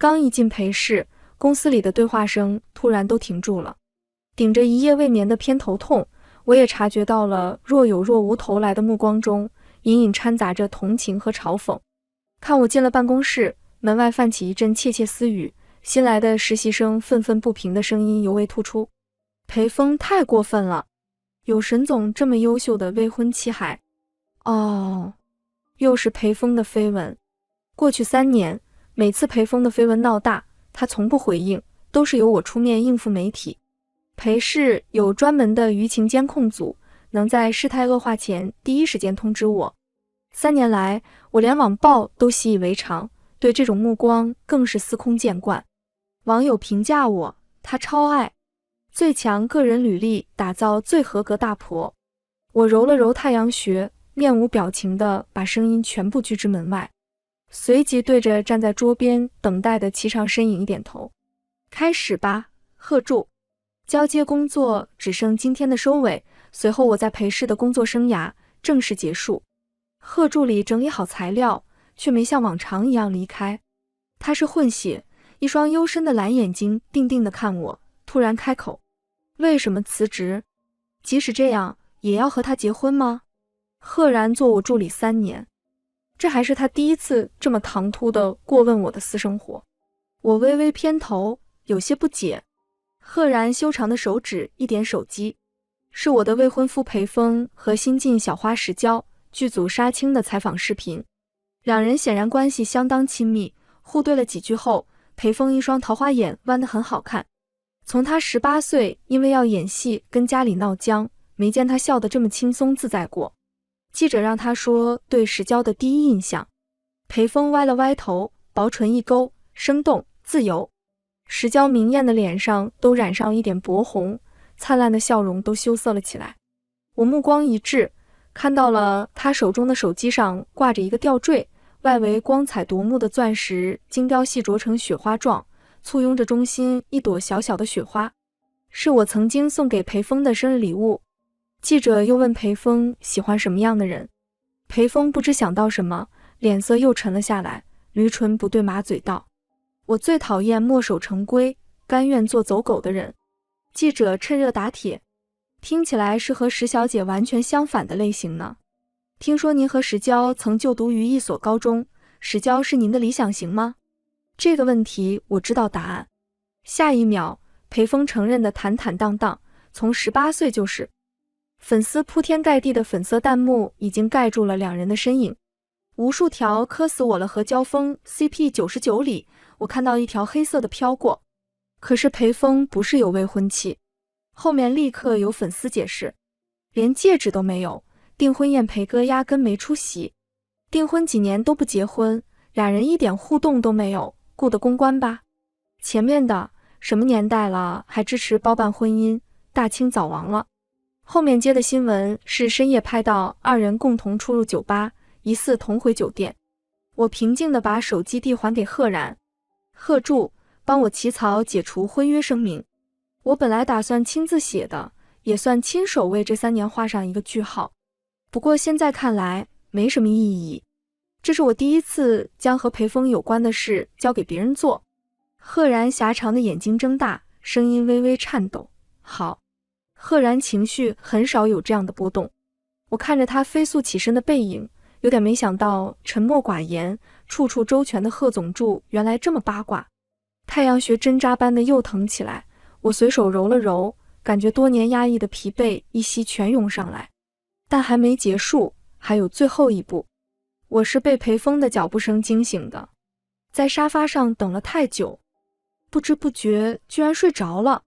刚一进裴氏，公司里的对话声突然都停住了。顶着一夜未眠的偏头痛，我也察觉到了若有若无投来的目光中，隐隐掺杂着同情和嘲讽。看我进了办公室，门外泛起一阵窃窃私语，新来的实习生愤愤不平的声音尤为突出。裴峰太过分了，有沈总这么优秀的未婚妻还……哦，又是裴峰的绯闻。过去3年，每次裴峰的绯闻闹大，他从不回应，都是由我出面应付媒体。裴氏有专门的舆情监控组，能在事态恶化前第一时间通知我。3年来，我连网暴都习以为常，对这种目光更是司空见惯。网友评价我，他超爱，最强个人履历打造最合格大婆。我揉了揉太阳穴，面无表情地把声音全部拒之门外，随即对着站在桌边等待的颀长身影一点头。开始吧，贺祝。交接工作只剩今天的收尾，随后我在裴氏的工作生涯正式结束。贺助理整理好材料，却没像往常一样离开。他是混血，一双幽深的蓝眼睛定定地看我，突然开口：为什么辞职？即使这样，也要和他结婚吗？赫然做我助理3年，这还是他第一次这么唐突地过问我的私生活。我微微偏头，有些不解。赫然修长的手指一点手机，是我的未婚夫裴峰和新晋小花石娇剧组杀青的采访视频。两人显然关系相当亲密，互对了几句后，裴峰一双桃花眼弯得很好看。从他18岁因为要演戏跟家里闹僵，没见他笑得这么轻松自在过。记者让他说对石娇的第一印象，裴峰歪了歪头，薄唇一勾，生动自由。石娇明艳的脸上都染上一点薄红，灿烂的笑容都羞涩了起来。我目光一致，看到了他手中的手机上挂着一个吊坠，外围光彩夺目的钻石精雕细琢成雪花状，簇拥着中心一朵小小的雪花，是我曾经送给裴峰的生日礼物。记者又问裴峰喜欢什么样的人，裴峰不知想到什么，脸色又沉了下来，驴唇不对马嘴道：我最讨厌墨守成规、甘愿做走狗的人。记者趁热打铁：听起来是和石小姐完全相反的类型呢。听说您和石娇曾就读于一所高中，石娇是您的理想型吗？这个问题我知道答案。下一秒，裴峰承认的坦坦荡荡，从18岁就是。粉丝铺天盖地的粉色弹幕已经盖住了两人的身影。无数条磕死我了和交锋 CP99 里，我看到一条黑色的飘过。可是裴峰不是有未婚妻，后面立刻有粉丝解释，连戒指都没有，订婚宴裴哥压根没出席，订婚几年都不结婚，俩人一点互动都没有，顾得公关吧。前面的什么年代了还支持包办婚姻，大清早亡了。后面接的新闻是深夜拍到2人共同出入酒吧，疑似同回酒店。我平静地把手机递还给赫然，贺祝，帮我起草解除婚约声明。我本来打算亲自写的，也算亲手为这3年画上一个句号。不过现在看来没什么意义。这是我第一次将和裴峰有关的事交给别人做。赫然狭长的眼睛睁大，声音微微颤抖。好。赫然情绪很少有这样的波动。我看着他飞速起身的背影，有点没想到沉默寡言、处处周全的贺总助原来这么八卦。太阳穴针扎般的又疼起来，我随手揉了揉，感觉多年压抑的疲惫一息全涌上来。但还没结束，还有最后一步。我是被裴峰的脚步声惊醒的，在沙发上等了太久，不知不觉居然睡着了。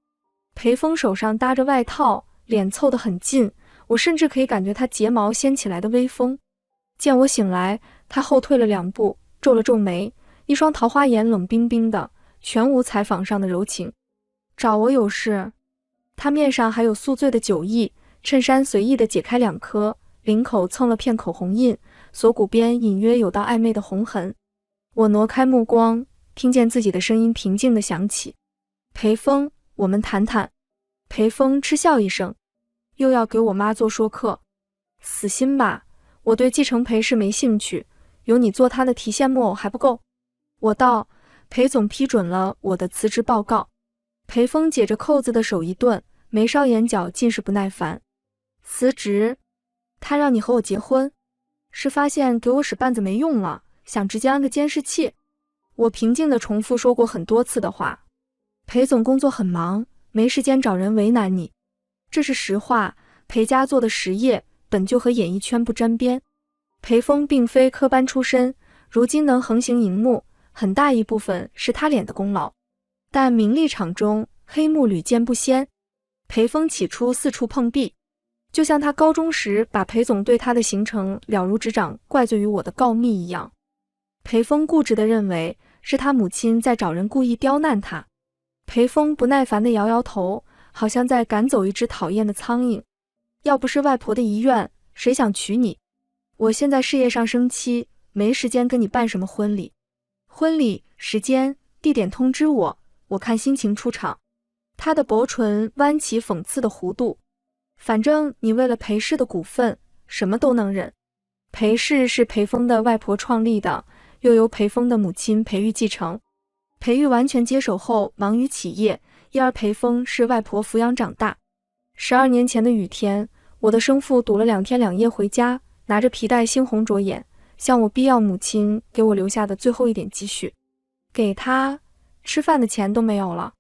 裴峰手上搭着外套，脸凑得很近，我甚至可以感觉他睫毛掀起来的微风。见我醒来，他后退了2步，皱了皱眉，一双桃花眼冷冰冰的，全无采访上的柔情。找我有事？他面上还有宿醉的酒意，衬衫随意地解开2颗，领口蹭了片口红印，锁骨边隐约有道暧昧的红痕。我挪开目光，听见自己的声音平静地响起：裴峰，我们谈谈。裴峰嗤笑一声，又要给我妈做说客，死心吧，我对继承裴氏没兴趣，有你做她的提线木偶还不够。我道，裴总批准了我的辞职报告。裴峰解着扣子的手一顿，眉梢眼角尽是不耐烦。辞职？他让你和我结婚？是发现给我使绊子没用了，想直接安个监视器？我平静地重复说过很多次的话。裴总工作很忙，没时间找人为难你。这是实话，裴家做的实业本就和演艺圈不沾边。裴峰并非科班出身，如今能横行荧幕，很大一部分是他脸的功劳。但名利场中黑幕屡见不鲜，裴峰起初四处碰壁，就像他高中时把裴总对他的行程了如指掌怪罪于我的告密一样。裴峰固执地认为是他母亲在找人故意刁难他。裴峰不耐烦地摇摇头，好像在赶走一只讨厌的苍蝇。要不是外婆的遗愿，谁想娶你？我现在事业上升期，没时间跟你办什么婚礼。婚礼时间、地点通知我，我看心情出场。他的薄唇弯起讽刺的弧度。反正你为了裴氏的股份，什么都能忍。裴氏是裴峰的外婆创立的，又由裴峰的母亲裴玉继承。裴玉完全接手后忙于企业，因而裴峰是外婆抚养长大。12年前的雨天，我的生父赌了2天2夜回家，拿着皮带猩红着眼，向我逼要母亲给我留下的最后一点积蓄。给他吃饭的钱都没有了，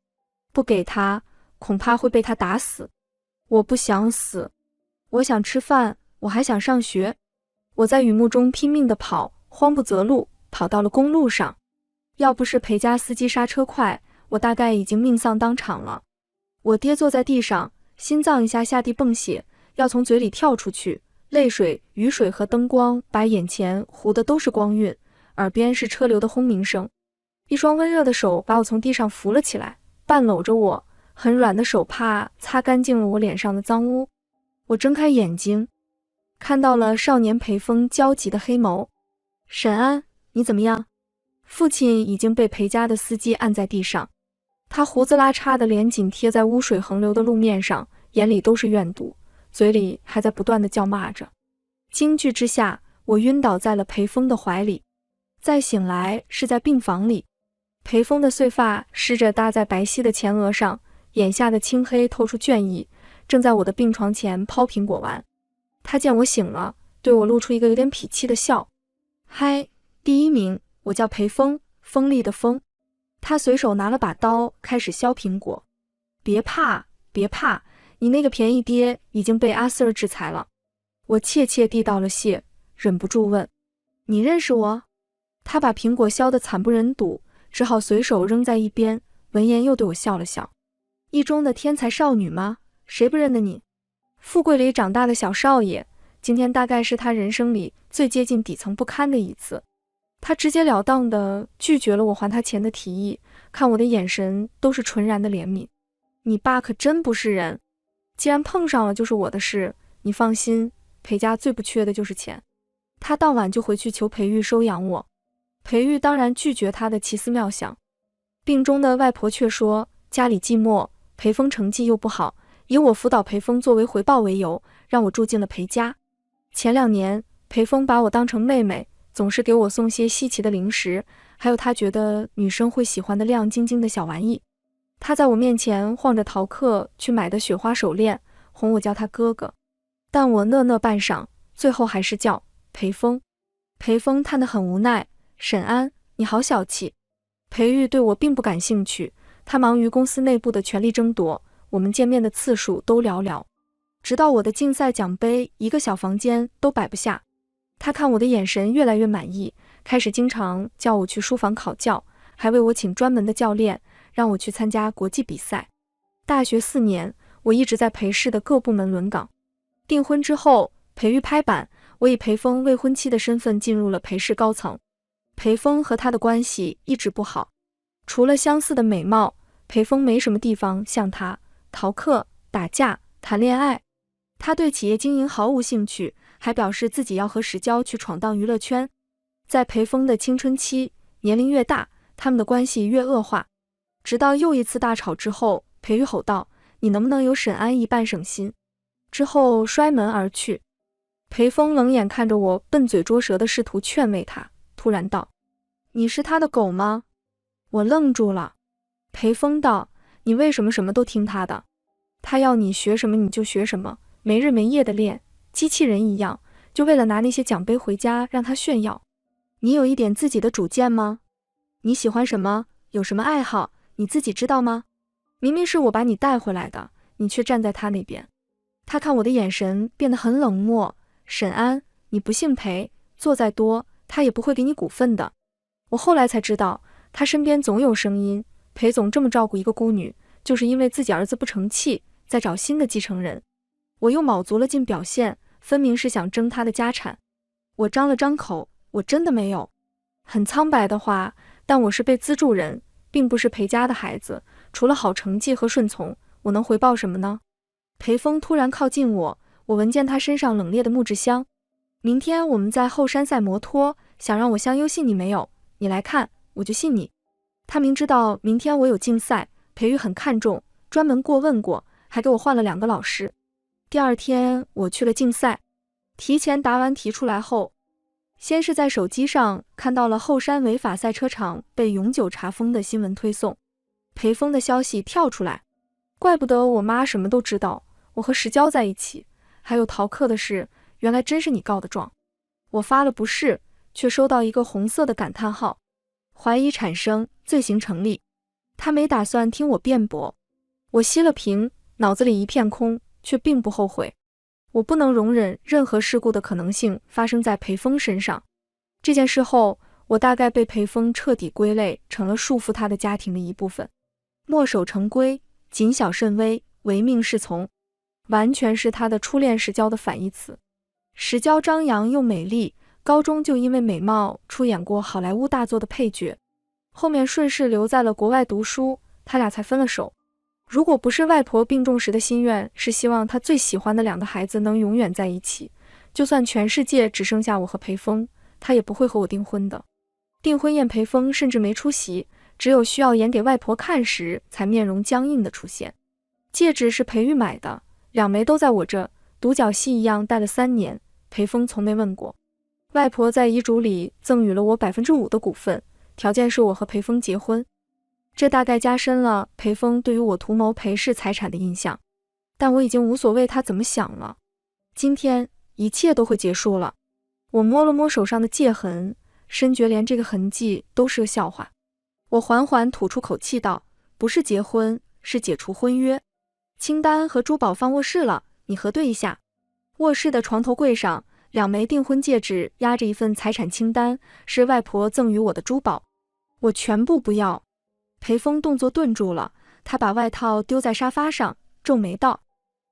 不给他恐怕会被他打死。我不想死，我想吃饭，我还想上学。我在雨幕中拼命地跑，慌不择路，跑到了公路上。要不是裴家司机刹车快，我大概已经命丧当场了。我跌坐在地上，心脏一下下地泵血，要从嘴里跳出去。泪水、雨水和灯光把眼前糊的都是光晕，耳边是车流的轰鸣声。一双温热的手把我从地上扶了起来，半搂着我，很软的手帕擦干净了我脸上的脏污。我睁开眼睛，看到了少年裴峰焦急的黑眸。沈安，你怎么样？父亲已经被裴家的司机按在地上，他胡子拉碴的脸紧贴在污水横流的路面上，眼里都是怨毒，嘴里还在不断的叫骂着。惊惧之下，我晕倒在了裴峰的怀里。再醒来是在病房里，裴峰的碎发湿着搭在白皙的前额上，眼下的青黑透出倦意，正在我的病床前抛苹果丸。他见我醒了，对我露出一个有点痞气的笑。嗨，第一名，我叫裴峰，锋利的锋。他随手拿了把刀，开始削苹果。别怕，别怕，你那个便宜爹已经被阿 Sir 制裁了。我怯怯地道了谢，忍不住问：你认识我？他把苹果削得惨不忍睹，只好随手扔在一边，闻言又对我笑了笑。一中的天才少女吗？谁不认得你？富贵里长大的小少爷，今天大概是他人生里最接近底层不堪的一次。他直截了当地拒绝了我还他钱的提议，看我的眼神都是纯然的怜悯。你爸可真不是人，既然碰上了就是我的事，你放心，裴家最不缺的就是钱。他当晚就回去求裴玉收养我，裴玉当然拒绝他的奇思妙想。病中的外婆却说家里寂寞，裴峰成绩又不好，以我辅导裴峰作为回报为由，让我住进了裴家。前2年，裴峰把我当成妹妹，总是给我送些稀奇的零食，还有他觉得女生会喜欢的亮晶晶的小玩意。他在我面前晃着逃课去买的雪花手链，哄我叫他哥哥。但我讷讷半晌，最后还是叫裴峰。裴峰叹得很无奈，沈安，你好小气。裴玉对我并不感兴趣，他忙于公司内部的权力争夺，我们见面的次数都寥寥。直到我的竞赛奖杯一个小房间都摆不下，他看我的眼神越来越满意，开始经常叫我去书房考教，还为我请专门的教练，让我去参加国际比赛。大学4年，我一直在裴氏的各部门轮岗。订婚之后，裴玉拍板，我以裴峰未婚妻的身份进入了裴氏高层。裴峰和他的关系一直不好，除了相似的美貌，裴峰没什么地方像他，逃课、打架、谈恋爱。他对企业经营毫无兴趣，还表示自己要和石娇去闯荡娱乐圈。在裴峰的青春期，年龄越大，他们的关系越恶化。直到又一次大吵之后，裴玉吼道：你能不能有沈安一半省心？之后摔门而去。裴峰冷眼看着我笨嘴拙舌地试图劝慰他，突然道：你是他的狗吗？我愣住了。裴峰道：你为什么什么都听他的？他要你学什么你就学什么，没日没夜的练，机器人一样，就为了拿那些奖杯回家让他炫耀。你有一点自己的主见吗？你喜欢什么？有什么爱好？你自己知道吗？明明是我把你带回来的，你却站在他那边。他看我的眼神变得很冷漠。沈安，你不姓裴，做再多，他也不会给你股份的。我后来才知道，他身边总有声音，裴总这么照顾一个孤女，就是因为自己儿子不成器，在找新的继承人。我又卯足了劲表现，分明是想争他的家产。我张了张口，我真的没有。很苍白的话，但我是被资助人，并不是裴家的孩子，除了好成绩和顺从，我能回报什么呢？裴峰突然靠近我，我闻见他身上冷冽的木质香。明天我们在后山赛摩托，想让我相优信你没有？你来看，我就信你。他明知道明天我有竞赛，裴玉很看重，专门过问过，还给我换了2个老师。第二天我去了竞赛，提前答完题出来后，先是在手机上看到了后山违法赛车场被永久查封的新闻推送，裴峰的消息跳出来，怪不得我妈什么都知道，我和石娇在一起，还有逃课的事，原来真是你告的状。我发了不是，却收到一个红色的感叹号，怀疑产生，罪行成立。他没打算听我辩驳，我熄了屏，脑子里一片空，却并不后悔。我不能容忍任何事故的可能性发生在裴峰身上。这件事后，我大概被裴峰彻底归类成了束缚他的家庭的一部分。墨守成规，谨小慎微，唯命是从，完全是他的初恋石娇的反义词。石娇张扬又美丽，高中就因为美貌出演过好莱坞大作的配角，后面顺势留在了国外读书，他俩才分了手。如果不是外婆病重时的心愿是希望她最喜欢的2个孩子能永远在一起，就算全世界只剩下我和裴峰，她也不会和我订婚的。订婚宴裴峰甚至没出席，只有需要演给外婆看时才面容僵硬的出现。戒指是裴玉买的，2枚都在我这，独角戏一样戴了3年，裴峰从没问过。外婆在遗嘱里赠予了我5%的股份，条件是我和裴峰结婚。这大概加深了裴峰对于我图谋裴氏财产的印象，但我已经无所谓他怎么想了。今天一切都会结束了。我摸了摸手上的戒痕，深觉连这个痕迹都是个笑话。我缓缓吐出口气道：不是结婚，是解除婚约。清单和珠宝放卧室了，你核对一下。卧室的床头柜上2枚订婚戒指压着一份财产清单，是外婆赠予我的珠宝。我全部不要。裴峰动作顿住了，他把外套丢在沙发上，皱眉道：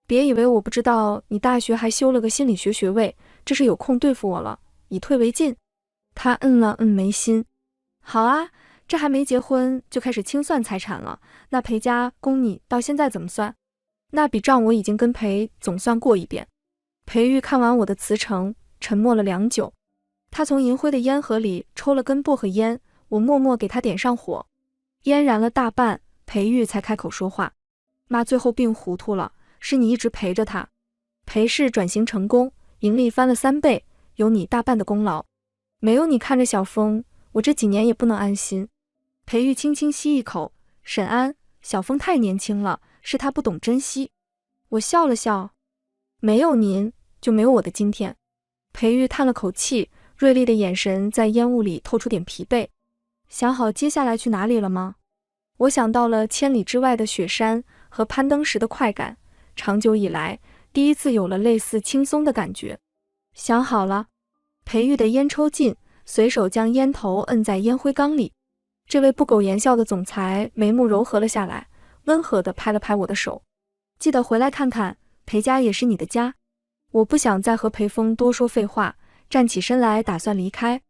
别以为我不知道你大学还修了个心理学学位，这是有空对付我了，以退为进。他摁了摁眉心。好啊，这还没结婚就开始清算财产了，那裴家供你到现在怎么算？那笔账我已经跟裴总算过一遍。裴玉看完我的辞呈，沉默了良久。他从银灰的烟盒里抽了根薄荷烟，我默默给他点上火。烟燃了大半，裴玉才开口说话：妈最后病糊涂了，是你一直陪着她。裴氏转型成功，盈利翻了3倍，有你大半的功劳。没有你看着小峰，我这几年也不能安心。裴玉轻轻吸一口：沈安，小峰太年轻了，是他不懂珍惜。我笑了笑：没有您，就没有我的今天。裴玉叹了口气，锐利的眼神在烟雾里透出点疲惫。想好接下来去哪里了吗？我想到了千里之外的雪山和攀登时的快感，长久以来第一次有了类似轻松的感觉。想好了。裴玉的烟抽尽，随手将烟头摁在烟灰缸里。这位不苟言笑的总裁眉目柔和了下来，温和地拍了拍我的手：记得回来看看，裴家也是你的家。我不想再和裴峰多说废话，站起身来打算离开。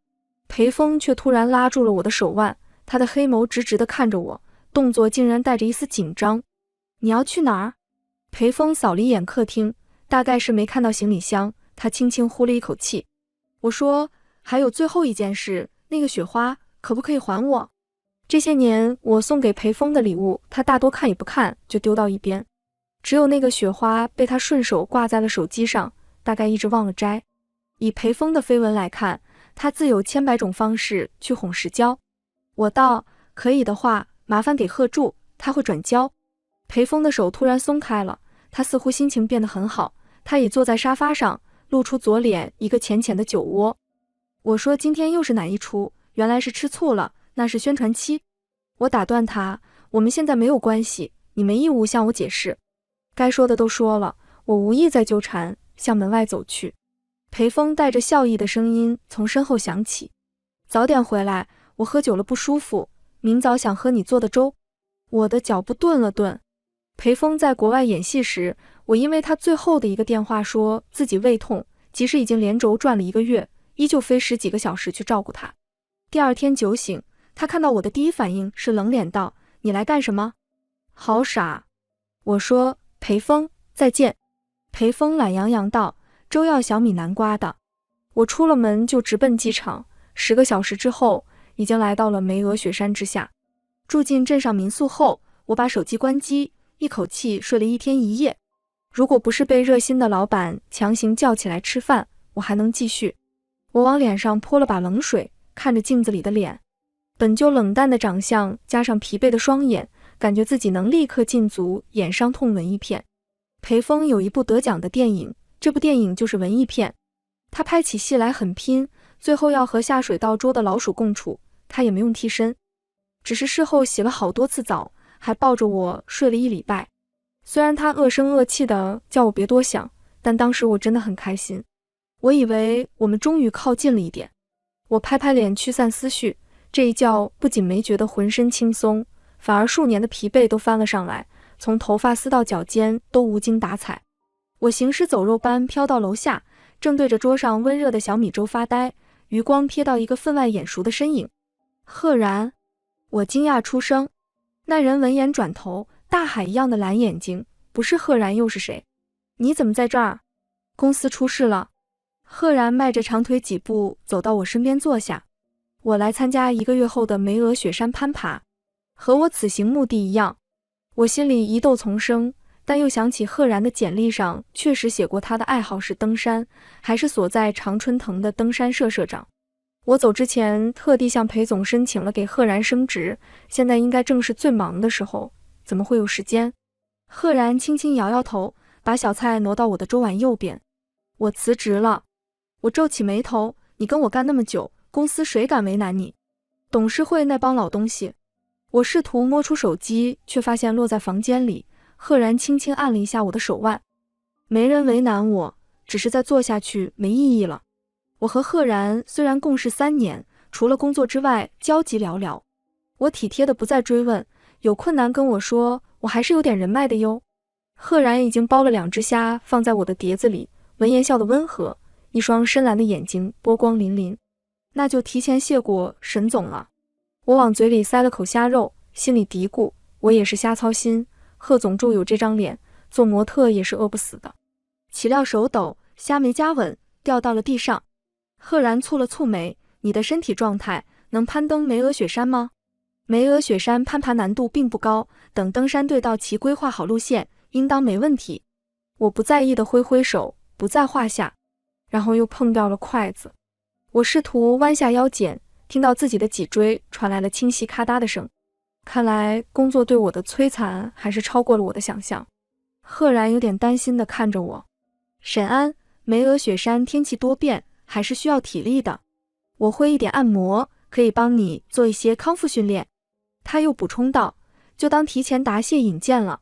裴峰却突然拉住了我的手腕，他的黑眸直直地看着我，动作竟然带着一丝紧张。你要去哪儿？裴峰扫了一眼客厅，大概是没看到行李箱，他轻轻呼了一口气。我说，还有最后一件事，那个雪花可不可以还我？这些年我送给裴峰的礼物，他大多看也不看就丢到一边，只有那个雪花被他顺手挂在了手机上，大概一直忘了摘。以裴峰的绯闻来看，他自有千百种方式去哄石娇。我道：可以的话，麻烦给贺柱，他会转交。裴峰的手突然松开了，他似乎心情变得很好。他倚坐在沙发上，露出左脸一个浅浅的酒窝。我说今天又是哪一出？原来是吃醋了，那是宣传期。我打断他，我们现在没有关系，你没义务向我解释。该说的都说了，我无意再纠缠，向门外走去。裴峰带着笑意的声音从身后响起：早点回来，我喝酒了不舒服，明早想喝你做的粥。我的脚步顿了顿。裴峰在国外演戏时，我因为他最后的一个电话说自己胃痛，即使已经连轴转了1个月，依旧飞10几个小时去照顾他。第二天酒醒，他看到我的第一反应是冷脸道：你来干什么？好傻。我说：裴峰，再见。裴峰懒洋洋道：粥要小米南瓜的。我出了门就直奔机场，10个小时之后，已经来到了梅峨雪山之下。住进镇上民宿后，我把手机关机，一口气睡了1天1夜。如果不是被热心的老板强行叫起来吃饭，我还能继续。我往脸上泼了把冷水，看着镜子里的脸，本就冷淡的长相加上疲惫的双眼，感觉自己能立刻禁足，演伤痛文艺片。裴峰有一部得奖的电影，这部电影就是文艺片。他拍起戏来很拼，最后要和下水道捉的老鼠共处，他也没用替身，只是事后洗了好多次澡，还抱着我睡了1礼拜。虽然他恶声恶气的叫我别多想，但当时我真的很开心。我以为我们终于靠近了一点。我拍拍脸驱散思绪，这一觉不仅没觉得浑身轻松，反而数年的疲惫都翻了上来，从头发丝到脚尖都无精打采。我行尸走肉般飘到楼下，正对着桌上温热的小米粥发呆，余光瞥到一个分外眼熟的身影。赫然。我惊讶出声。那人闻言转头，大海一样的蓝眼睛，不是赫然又是谁？你怎么在这儿？公司出事了。赫然迈着长腿几步走到我身边坐下。我来参加1个月后的梅峨雪山攀爬，和我此行目的一样。我心里疑窦丛生，但又想起赫然的简历上确实写过他的爱好是登山，还是所在常春藤的登山社社长。我走之前特地向裴总申请了给赫然升职，现在应该正是最忙的时候，怎么会有时间？赫然轻轻摇摇头，把小菜挪到我的粥碗右边。我辞职了。我皱起眉头，你跟我干那么久，公司谁敢为难你？董事会那帮老东西。我试图摸出手机，却发现落在房间里。赫然轻轻按了一下我的手腕。没人为难我，只是再做下去没意义了。我和赫然虽然共事3年，除了工作之外交集寥寥。我体贴的不再追问，有困难跟我说，我还是有点人脉的哟。赫然已经剥了2只虾放在我的碟子里，闻言笑得温和，一双深蓝的眼睛波光粼粼。那就提前谢过沈总了。我往嘴里塞了口虾肉，心里嘀咕，我也是瞎操心，贺总就有这张脸，做模特也是饿不死的。岂料手抖，虾没夹稳，掉到了地上。赫然蹙了蹙眉，你的身体状态能攀登梅峨雪山吗？梅峨雪山攀爬难度并不高，等登山队到齐规划好路线，应当没问题。我不在意的挥挥手，不在话下，然后又碰掉了筷子。我试图弯下腰捡，听到自己的脊椎传来了清晰咔嗒的声。看来工作对我的摧残还是超过了我的想象。赫然有点担心地看着我。沈安，梅峨雪山天气多变，还是需要体力的。我会一点按摩，可以帮你做一些康复训练。他又补充道，就当提前答谢引荐了。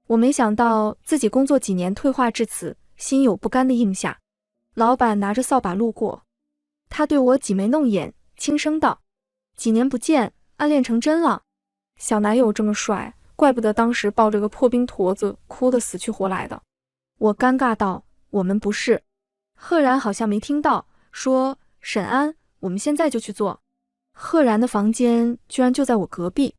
我没想到自己工作几年退化至此，心有不甘的应下。老板拿着扫把路过，他对我挤眉弄眼，轻声道，几年不见，暗恋成真了。小男友这么帅，怪不得当时抱着个破冰坨子哭得死去活来的。我尴尬道，我们不是。赫然好像没听到，说，沈安，我们现在就去做。赫然的房间居然就在我隔壁。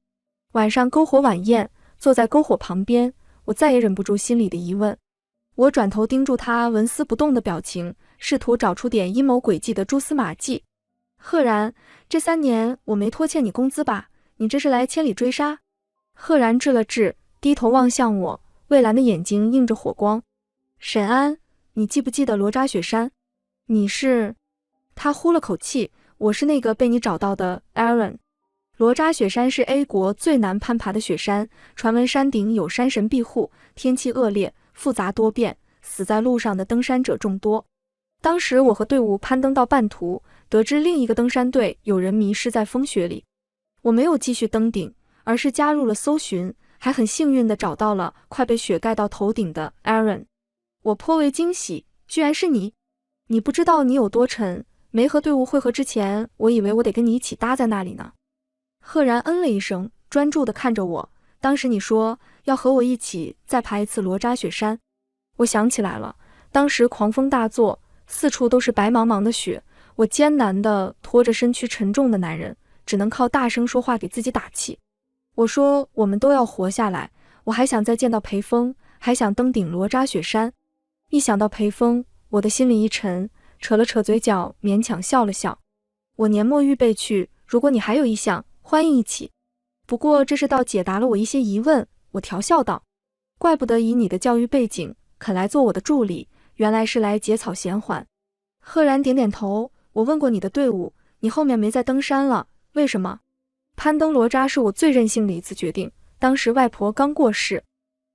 晚上篝火晚宴，坐在篝火旁边，我再也忍不住心里的疑问。我转头盯住他纹丝不动的表情，试图找出点阴谋诡计的蛛丝马迹。赫然，这3年我没拖欠你工资吧？你这是来千里追杀？赫然滞了滞，低头望向我，蔚蓝的眼睛映着火光。沈安，你记不记得罗扎雪山？你是？他呼了口气，我是那个被你找到的 Aaron。罗扎雪山是 A 国最难攀爬的雪山，传闻山顶有山神庇护，天气恶劣，复杂多变，死在路上的登山者众多。当时我和队伍攀登到半途，得知另一个登山队有人迷失在风雪里。我没有继续登顶，而是加入了搜寻，还很幸运地找到了快被雪盖到头顶的 Aaron。我颇为惊喜，居然是你！你不知道你有多沉，没和队伍会合之前，我以为我得跟你一起搭在那里呢。赫然嗯了一声，专注地看着我。当时你说要和我一起再爬一次罗扎雪山。我想起来了，当时狂风大作，四处都是白茫茫的雪，我艰难地拖着身躯沉重的男人，只能靠大声说话给自己打气。我说我们都要活下来，我还想再见到裴峰，还想登顶罗扎雪山。一想到裴峰，我的心里一沉，扯了扯嘴角，勉强笑了笑。我年末预备去，如果你还有意向，欢迎一起。不过这是倒解答了我一些疑问，我调笑道，怪不得以你的教育背景肯来做我的助理，原来是来结草衔环。赫然点点头，我问过你的队伍，你后面没再登山了，为什么？攀登罗扎是我最任性的一次决定，当时外婆刚过世。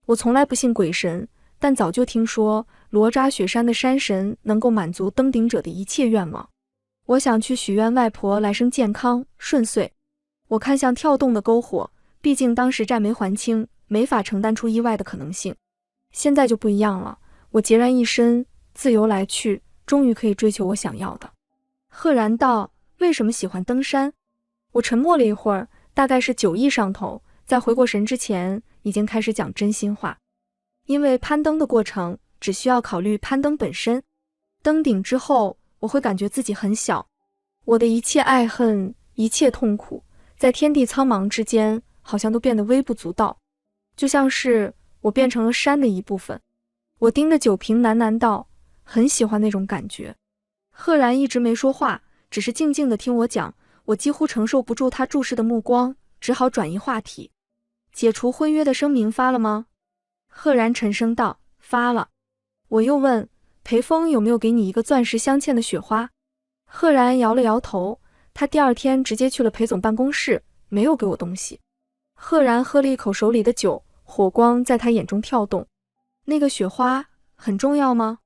我从来不信鬼神，但早就听说罗扎雪山的山神能够满足登顶者的一切愿望。我想去许愿外婆来生健康顺遂。我看向跳动的篝火，毕竟当时债没还清，没法承担出意外的可能性。现在就不一样了，我孑然一身，自由来去，终于可以追求我想要的。赫然道，为什么喜欢登山？我沉默了一会儿，大概是酒意上头，在回过神之前，已经开始讲真心话。因为攀登的过程只需要考虑攀登本身，登顶之后，我会感觉自己很小，我的一切爱恨，一切痛苦，在天地苍茫之间，好像都变得微不足道，就像是我变成了山的一部分。我盯着酒瓶喃喃道，很喜欢那种感觉。赫然一直没说话，只是静静地听我讲，我几乎承受不住他注视的目光，只好转移话题。解除婚约的声明发了吗？赫然沉声道，发了。我又问，裴峰有没有给你一个钻石镶嵌的雪花？赫然摇了摇头，他第二天直接去了裴总办公室，没有给我东西。赫然喝了一口手里的酒，火光在他眼中跳动。那个雪花很重要吗？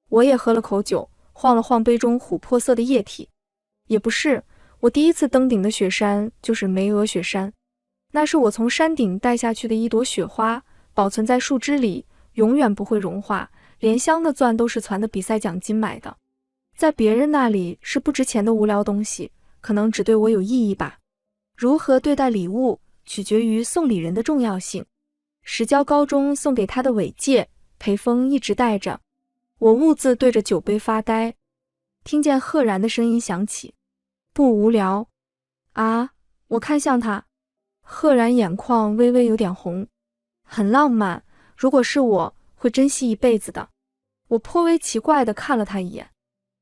我也喝了口酒，晃了晃杯中琥珀色的液体。也不是，我第一次登顶的雪山就是梅峨雪山，那是我从山顶带下去的一朵雪花，保存在树枝里，永远不会融化，连镶的钻都是攒的比赛奖金买的。在别人那里是不值钱的无聊东西，可能只对我有意义吧。如何对待礼物，取决于送礼人的重要性。石郊高中送给他的尾戒，裴峰一直戴着。我兀自对着酒杯发呆，听见赫然的声音响起，不无聊啊。我看向他，赫然眼眶微微有点红，很浪漫，如果是我，会珍惜一辈子的。我颇为奇怪地看了他一眼，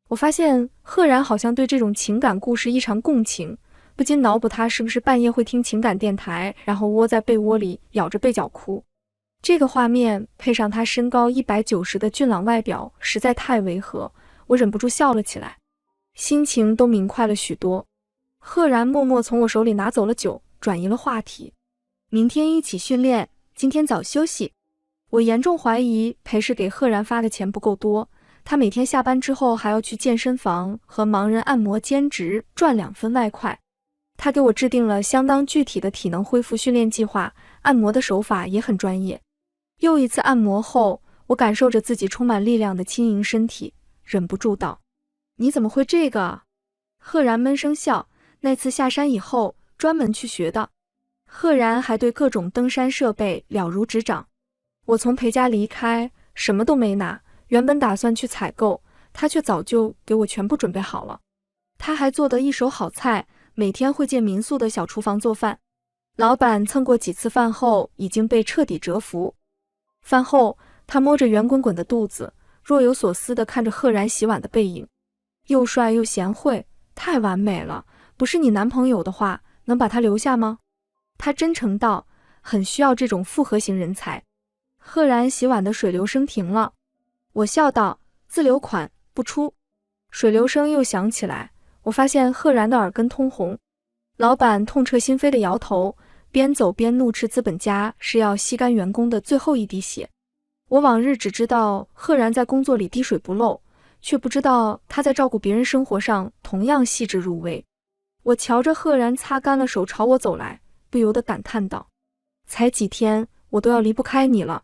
我发现赫然好像对这种情感故事异常共情，不禁脑补他是不是半夜会听情感电台，然后窝在被窝里咬着被角哭。这个画面配上他身高190的俊朗外表，实在太违和，我忍不住笑了起来，心情都明快了许多。赫然默默从我手里拿走了酒，转移了话题。明天一起训练，今天早休息。我严重怀疑裴氏给赫然发的钱不够多，他每天下班之后还要去健身房和盲人按摩兼职赚2分外快。他给我制定了相当具体的体能恢复训练计划，按摩的手法也很专业。又一次按摩后，我感受着自己充满力量的轻盈身体，忍不住道，你怎么会这个？赫然闷声笑，那次下山以后专门去学的。赫然还对各种登山设备了如指掌。我从裴家离开，什么都没拿，原本打算去采购，他却早就给我全部准备好了。他还做得一手好菜，每天会借民宿的小厨房做饭。老板蹭过几次饭后，已经被彻底折服。饭后，他摸着圆滚滚的肚子，若有所思地看着赫然洗碗的背影，又帅又贤惠，太完美了。不是你男朋友的话，能把他留下吗？他真诚道，很需要这种复合型人才。赫然洗碗的水流声停了，我笑道，自留款，不出。水流声又响起来，我发现赫然的耳根通红。老板痛彻心扉地摇头，边走边怒斥资本家是要吸干员工的最后一滴血。我往日只知道赫然在工作里滴水不漏，却不知道他在照顾别人生活上同样细致入微。我瞧着赫然擦干了手朝我走来，不由得感叹道：才几天，我都要离不开你了。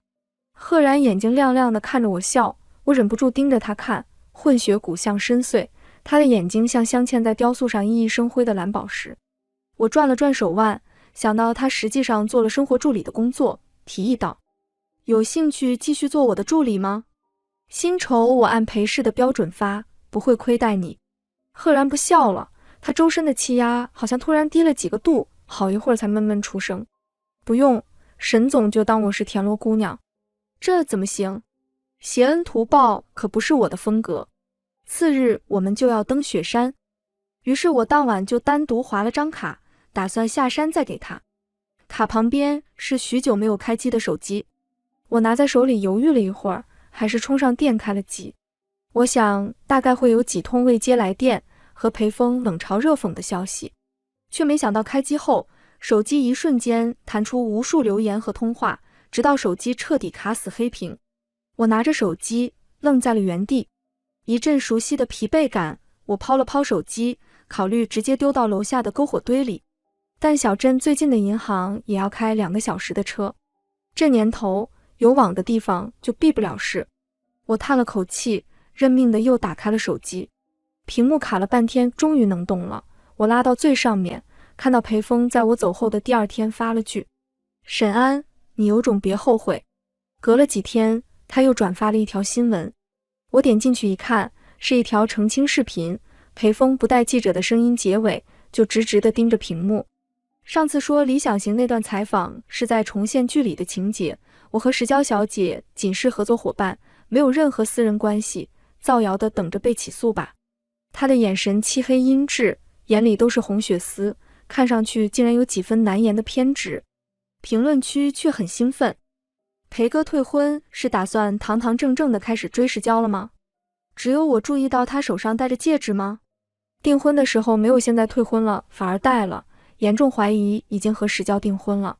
赫然眼睛亮亮地看着我笑，我忍不住盯着他看，混血骨相深邃，他的眼睛像镶嵌在雕塑上熠熠生辉的蓝宝石。我转了转手腕，想到他实际上做了生活助理的工作，提议道：有兴趣继续做我的助理吗？薪酬我按裴氏的标准发，不会亏待你。赫然不笑了，他周身的气压好像突然低了几个度，好一会儿才闷闷出声：不用，沈总就当我是田螺姑娘。这怎么行？携恩图报可不是我的风格。次日我们就要登雪山，于是我当晚就单独划了张卡，打算下山再给他。卡旁边是许久没有开机的手机，我拿在手里犹豫了一会儿，还是充上电开了机。我想大概会有几通未接来电和裴峰冷嘲热讽的消息，却没想到开机后，手机一瞬间弹出无数留言和通话，直到手机彻底卡死黑屏。我拿着手机愣在了原地，一阵熟悉的疲惫感，我抛了抛手机，考虑直接丢到楼下的篝火堆里，但小镇最近的银行也要开2个小时的车，这年头有网的地方就避不了事。我叹了口气，认命的又打开了手机，屏幕卡了半天，终于能动了。我拉到最上面，看到裴峰在我走后的第2天发了句：沈安，你有种别后悔。隔了几天，他又转发了一条新闻，我点进去一看，是一条澄清视频，裴峰不带记者的声音结尾，就直直地盯着屏幕。上次说理想型那段采访是在重现剧里的情节，我和石娇小姐仅是合作伙伴，没有任何私人关系，造谣的等着被起诉吧。他的眼神漆黑阴鸷，眼里都是红血丝，看上去竟然有几分难言的偏执。评论区却很兴奋，裴哥退婚是打算堂堂正正的开始追石娇了吗？只有我注意到他手上戴着戒指吗？订婚的时候没有现在退婚了，反而戴了，严重怀疑已经和石娇订婚了。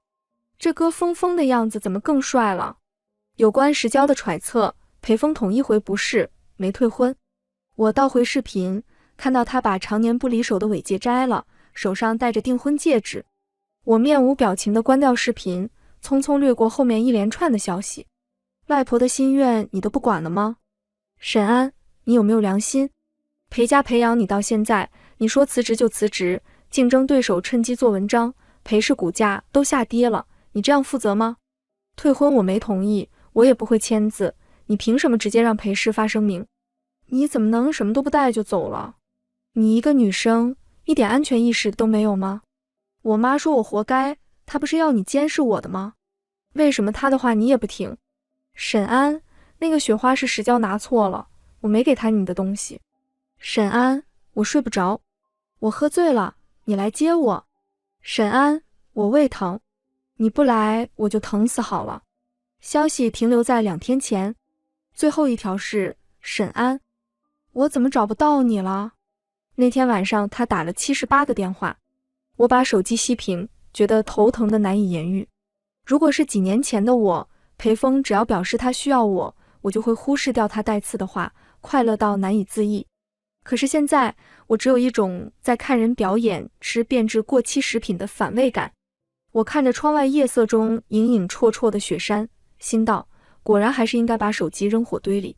这哥疯疯的样子怎么更帅了？有关石娇的揣测，裴峰统一回不是，没退婚。我倒回视频，看到他把常年不离手的尾戒摘了，手上戴着订婚戒指。我面无表情地关掉视频，匆匆掠过后面一连串的消息。外婆的心愿你都不管了吗？沈安，你有没有良心？裴家培养你到现在，你说辞职就辞职，竞争对手趁机做文章，裴氏股价都下跌了，你这样负责吗？退婚我没同意，我也不会签字，你凭什么直接让裴氏发声明？你怎么能什么都不带就走了？你一个女生，一点安全意识都没有吗？我妈说我活该，她不是要你监视我的吗？为什么她的话你也不听？沈安，那个雪花是石娇拿错了，我没给她你的东西。沈安，我睡不着，我喝醉了，你来接我。沈安，我胃疼，你不来我就疼死好了。消息停留在2天前。最后一条是：沈安，我怎么找不到你了？那天晚上他打了78个电话，我把手机熄屏，觉得头疼的难以言喻。如果是几年前的我，裴峰只要表示他需要我，我就会忽视掉他带刺的话，快乐到难以自抑。可是现在，我只有一种在看人表演吃变质过期食品的反胃感。我看着窗外夜色中隐隐绰绰的雪山，心道，果然还是应该把手机扔火堆里。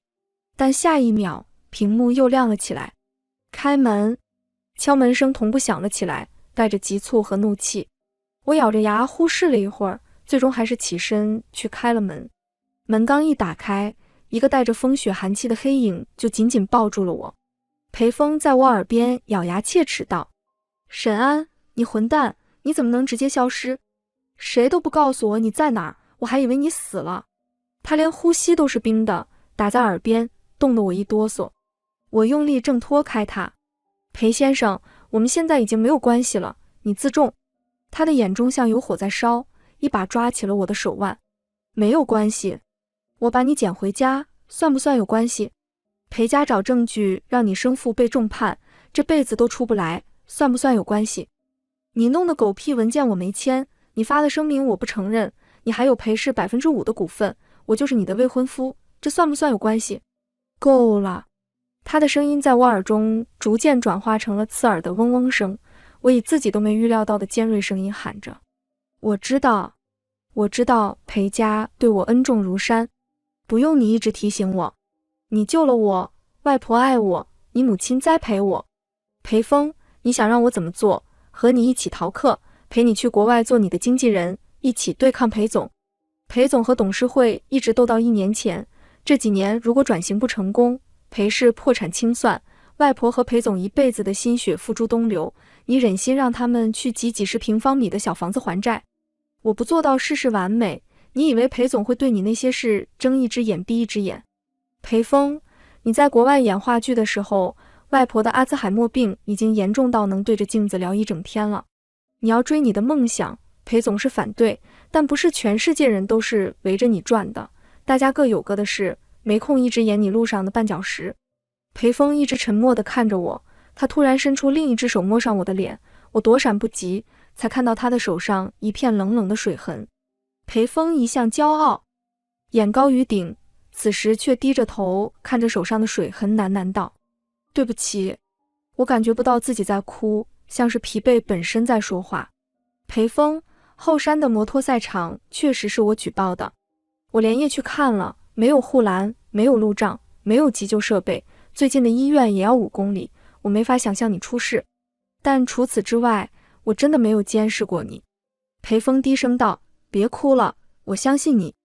但下一秒，屏幕又亮了起来。开门，敲门声同步响了起来，带着急促和怒气。我咬着牙忽视了一会儿，最终还是起身去开了门。门刚一打开，一个带着风雪寒气的黑影就紧紧抱住了我。裴峰在我耳边咬牙切齿道：沈安，你混蛋，你怎么能直接消失？谁都不告诉我你在哪儿，我还以为你死了。他连呼吸都是冰的，打在耳边，冻得我一哆嗦。我用力挣脱开他。裴先生，我们现在已经没有关系了，你自重。他的眼中像有火在烧，一把抓起了我的手腕。没有关系，我把你捡回家，算不算有关系？裴家找证据让你生父被重判，这辈子都出不来，算不算有关系？你弄的狗屁文件我没签，你发的声明我不承认，你还有裴氏5%的股份，我就是你的未婚夫，这算不算有关系？够了。他的声音在我耳中逐渐转化成了刺耳的嗡嗡声，我以自己都没预料到的尖锐声音喊着：我知道，我知道裴家对我恩重如山，不用你一直提醒我，你救了我，外婆爱我，你母亲栽培我。裴峰，你想让我怎么做？和你一起逃课，陪你去国外做你的经纪人，一起对抗裴总。裴总和董事会一直斗到1年前，这几年如果转型不成功，裴氏破产清算，外婆和裴总一辈子的心血付诸东流，你忍心让他们去挤几十平方米的小房子还债？我不做到事事完美，你以为裴总会对你那些事睁一只眼闭一只眼？裴峰，你在国外演话剧的时候，外婆的阿兹海默病已经严重到能对着镜子聊一整天了。你要追你的梦想，裴总是反对，但不是全世界人都是围着你转的，大家各有各的事，没空一直演你路上的绊脚石。裴峰一直沉默地看着我，他突然伸出另一只手摸上我的脸，我躲闪不及，才看到他的手上一片冷冷的水痕。裴峰一向骄傲，眼高于顶，此时却低着头看着手上的水痕，喃喃道：对不起。我感觉不到自己在哭，像是疲惫本身在说话。裴峰，后山的摩托赛场确实是我举报的，我连夜去看了，没有护栏，没有路障，没有急救设备，最近的医院也要5公里，我没法想象你出事。但除此之外，我真的没有监视过你。裴峰低声道：别哭了，我相信你。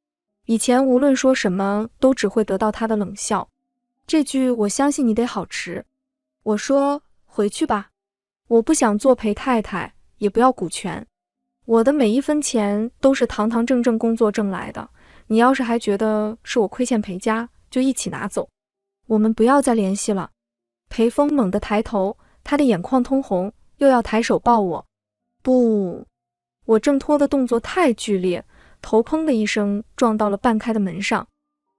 以前无论说什么都只会得到他的冷笑，这句我相信你得好吃。我说回去吧，我不想做裴太太，也不要股权，我的每一分钱都是堂堂正正工作挣来的，你要是还觉得是我亏欠裴家，就一起拿走，我们不要再联系了。裴峰猛地抬头，他的眼眶通红，又要抬手抱我。不，我挣脱的动作太剧烈，头砰的一声撞到了半开的门上，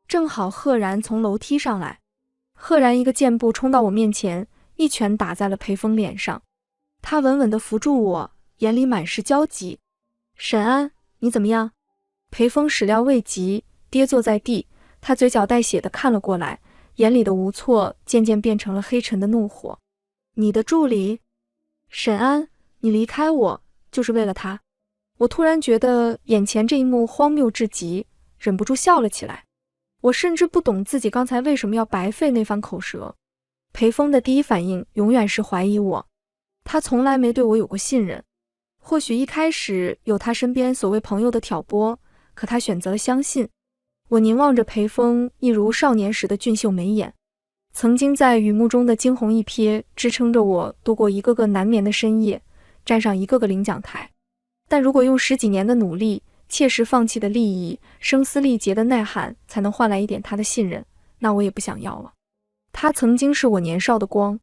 正好赫然从楼梯上来。赫然一个箭步冲到我面前，一拳打在了裴峰脸上。他稳稳地扶住我，眼里满是焦急。沈安，你怎么样？裴峰始料未及，跌坐在地，他嘴角带血地看了过来，眼里的无措渐渐变成了黑沉的怒火。你的助理？沈安，你离开我就是为了他？我突然觉得眼前这一幕荒谬至极，忍不住笑了起来。我甚至不懂自己刚才为什么要白费那番口舌。裴峰的第一反应永远是怀疑我，他从来没对我有过信任。或许一开始有他身边所谓朋友的挑拨，可他选择了相信。我凝望着裴峰一如少年时的俊秀眉眼，曾经在雨幕中的惊鸿一瞥支撑着我度过一个个难眠的深夜，站上一个个领奖台。但如果用10几年的努力，切实放弃的利益，声嘶力竭的呐喊才能换来一点他的信任，那我也不想要了。他曾经是我年少的光，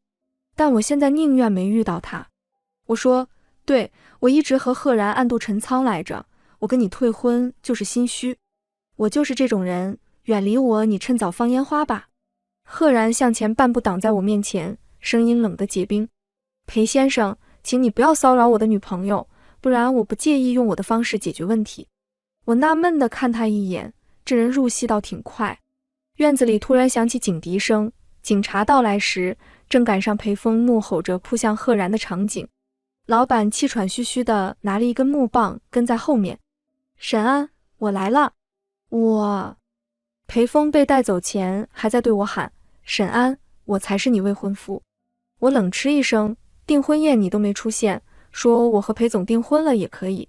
但我现在宁愿没遇到他。我说，对，我一直和赫然暗度陈仓来着，我跟你退婚就是心虚，我就是这种人，远离我，你趁早放烟花吧。赫然向前半步挡在我面前，声音冷得结冰。裴先生，请你不要骚扰我的女朋友，不然我不介意用我的方式解决问题。我纳闷地看他一眼，这人入戏倒挺快。院子里突然响起警笛声，警察到来时，正赶上裴峰怒吼着扑向赫然的场景。老板气喘吁吁地拿了一根木棒跟在后面。沈安，我来了。裴峰被带走前还在对我喊，沈安，我才是你未婚夫。我冷嗤一声，订婚宴你都没出现，说我和裴总订婚了也可以。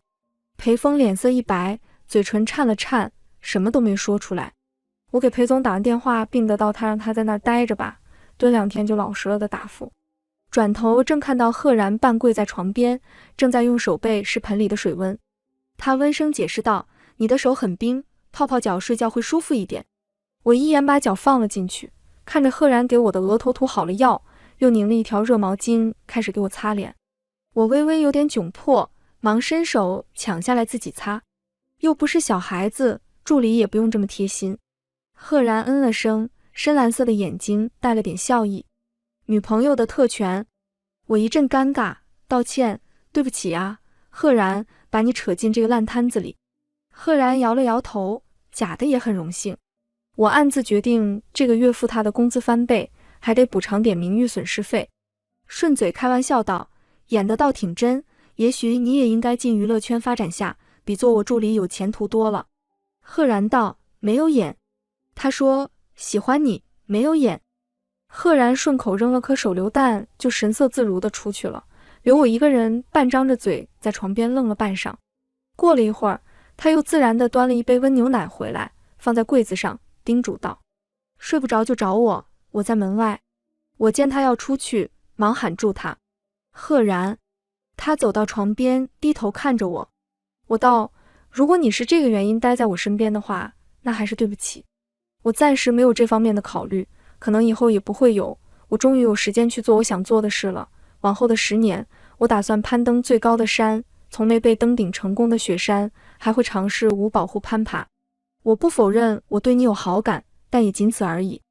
裴峰脸色一白，嘴唇颤了颤，什么都没说出来。我给裴总打完电话，并得到他让他在那儿待着吧，蹲2天就老实了的答复。转头正看到赫然半跪在床边，正在用手背试盆里的水温。他温声解释道，你的手很冰，泡泡脚睡觉会舒服一点。我一眼把脚放了进去，看着赫然给我的额头涂好了药，又拧了一条热毛巾开始给我擦脸。我微微有点窘迫，忙伸手抢下来自己擦。又不是小孩子，助理也不用这么贴心。赫然嗯了声，深蓝色的眼睛带了点笑意。女朋友的特权。我一阵尴尬，道歉，对不起啊，赫然，把你扯进这个烂摊子里。赫然摇了摇头，假的也很荣幸。我暗自决定，这个月付他的工资翻倍，还得补偿点名誉损失费。顺嘴开玩笑道，演得倒挺真，也许你也应该进娱乐圈发展下，比做我助理有前途多了。赫然道，没有演。他说，喜欢你，没有演。赫然顺口扔了颗手榴弹，就神色自如地出去了，留我一个人半张着嘴在床边愣了半晌。过了一会儿，他又自然地端了一杯温牛奶回来，放在柜子上，叮嘱道，睡不着就找我，我在门外。我见他要出去，忙喊住他。赫然。他走到床边，低头看着我。我道，如果你是这个原因待在我身边的话，那还是对不起。我暂时没有这方面的考虑，可能以后也不会有。我终于有时间去做我想做的事了。往后的10年，我打算攀登最高的山，从没被登顶成功的雪山，还会尝试无保护攀爬。我不否认我对你有好感，但也仅此而已。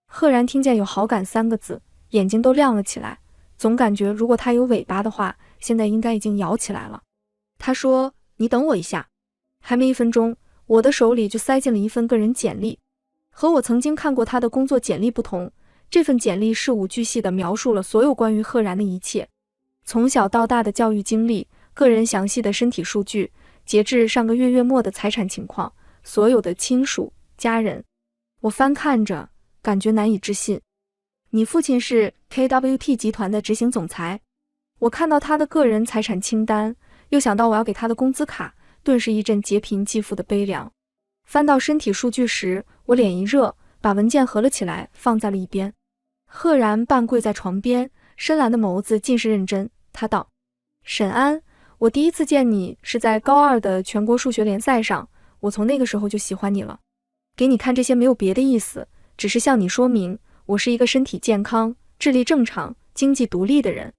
赫然听见有好感3个字，眼睛都亮了起来，总感觉如果他有尾巴的话，现在应该已经摇起来了。他说，你等我一下。还没1分钟，我的手里就塞进了一份个人简历。和我曾经看过他的工作简历不同，这份简历事无巨细地描述了所有关于赫然的一切，从小到大的教育经历，个人详细的身体数据，截至上个月末的财产情况，所有的亲属、家人。我翻看着，感觉难以置信。你父亲是 KWT 集团的执行总裁。我看到他的个人财产清单，又想到我要给他的工资卡，顿时一阵劫贫济富的悲凉。翻到身体数据时，我脸一热，把文件合了起来，放在了一边。赫然半跪在床边，深蓝的眸子尽是认真。他道，沈安，我第一次见你是在高2的全国数学联赛上，我从那个时候就喜欢你了。给你看这些没有别的意思，只是向你说明，我是一个身体健康、智力正常、经济独立的人。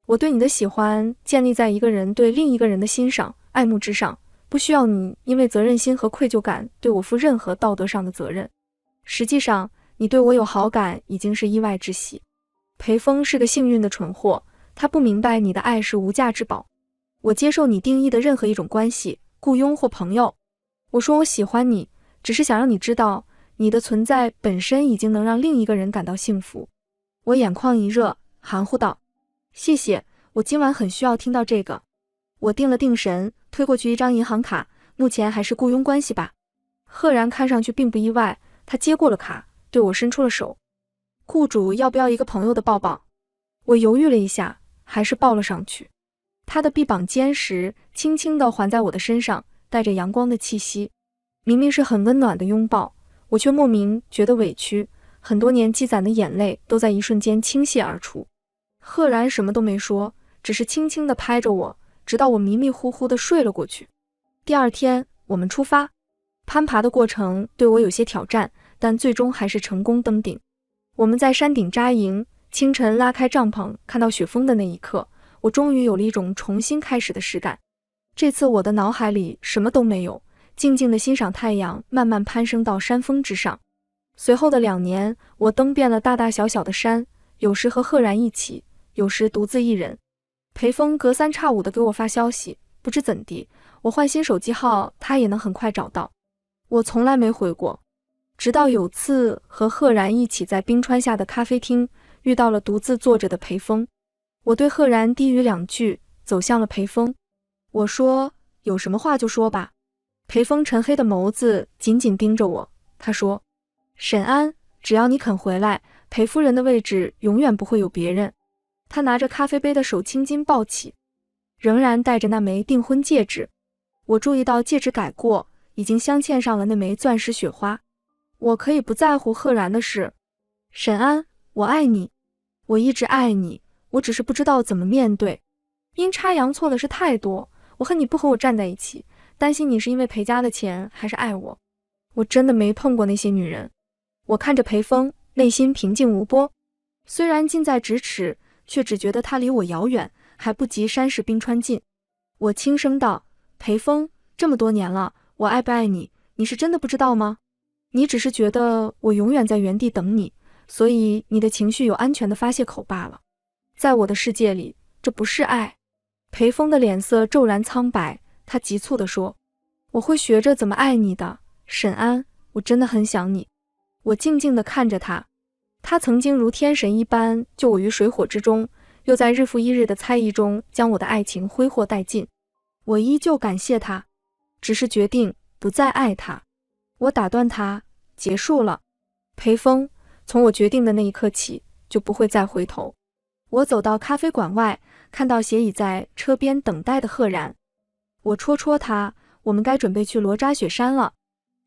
我对你的喜欢建立在一个人对另一个人的欣赏、爱慕之上，不需要你因为责任心和愧疚感对我负任何道德上的责任。实际上，你对我有好感已经是意外之喜。裴峰是个幸运的蠢货，他不明白你的爱是无价之宝。我接受你定义的任何一种关系，雇佣或朋友。我说我喜欢你，只是想让你知道，你的存在本身已经能让另一个人感到幸福。我眼眶一热，含糊道，谢谢，我今晚很需要听到这个。我定了定神，推过去一张银行卡，目前还是雇佣关系吧。赫然看上去并不意外，他接过了卡，对我伸出了手。雇主要不要一个朋友的抱抱？我犹豫了一下，还是抱了上去。他的臂膀坚实，轻轻地环在我的身上，带着阳光的气息。明明是很温暖的拥抱，我却莫名觉得委屈，很多年积攒的眼泪都在一瞬间倾泻而出。赫然什么都没说，只是轻轻地拍着我，直到我迷迷糊糊地睡了过去。第2天，我们出发。攀爬的过程对我有些挑战，但最终还是成功登顶。我们在山顶扎营，清晨拉开帐篷，看到雪峰的那一刻，我终于有了一种重新开始的实感。这次我的脑海里什么都没有，静静地欣赏太阳慢慢攀升到山峰之上。随后的2年，我登遍了大大小小的山，有时和赫然一起，有时独自一人。裴峰隔3差5地给我发消息，不知怎地，我换新手机号，他也能很快找到。我从来没回过，直到有次和赫然一起在冰川下的咖啡厅遇到了独自坐着的裴峰。我对赫然低语2句，走向了裴峰。我说，有什么话就说吧。裴峰沉黑的眸子紧紧盯着我，他说，沈安，只要你肯回来，裴夫人的位置永远不会有别人。他拿着咖啡杯的手青筋暴起，仍然戴着那枚订婚戒指。我注意到戒指改过，已经镶嵌上了那枚钻石雪花。我可以不在乎赫然的事。沈安，我爱你，我一直爱你，我只是不知道怎么面对。阴差阳错的事太多，我恨你不和我站在一起，担心你是因为裴家的钱还是爱我。我真的没碰过那些女人。我看着裴峰，内心平静无波。虽然近在咫尺，却只觉得他离我遥远，还不及山势冰川近。我轻声道，裴峰，这么多年了，我爱不爱你，你是真的不知道吗？你只是觉得我永远在原地等你，所以你的情绪有安全的发泄口罢了。在我的世界里，这不是爱。裴风的脸色骤然苍白，他急促地说：“我会学着怎么爱你的，沈安，我真的很想你。”我静静地看着他，他曾经如天神一般救我于水火之中，又在日复一日的猜疑中将我的爱情挥霍殆尽。我依旧感谢他，只是决定不再爱他。我打断他，结束了。裴风，从我决定的那一刻起，就不会再回头。我走到咖啡馆外，看到斜倚在车边等待的赫然。我戳戳他，我们该准备去罗扎雪山了。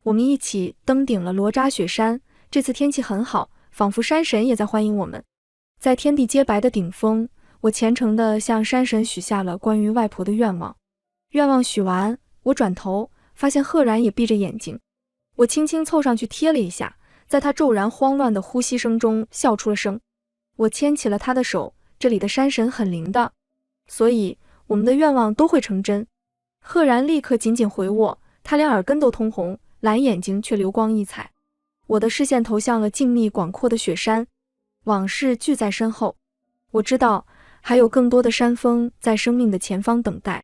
我们一起登顶了罗扎雪山，这次天气很好，仿佛山神也在欢迎我们。在天地皆白的顶峰，我虔诚地向山神许下了关于外婆的愿望。愿望许完，我转头发现赫然也闭着眼睛。我轻轻凑上去贴了一下，在他骤然慌乱的呼吸声中笑出了声。我牵起了他的手，这里的山神很灵的，所以我们的愿望都会成真。赫然立刻紧紧回握，他连耳根都通红，蓝眼睛却流光溢彩。我的视线投向了静谧广阔的雪山，往事聚在身后。我知道还有更多的山峰在生命的前方等待。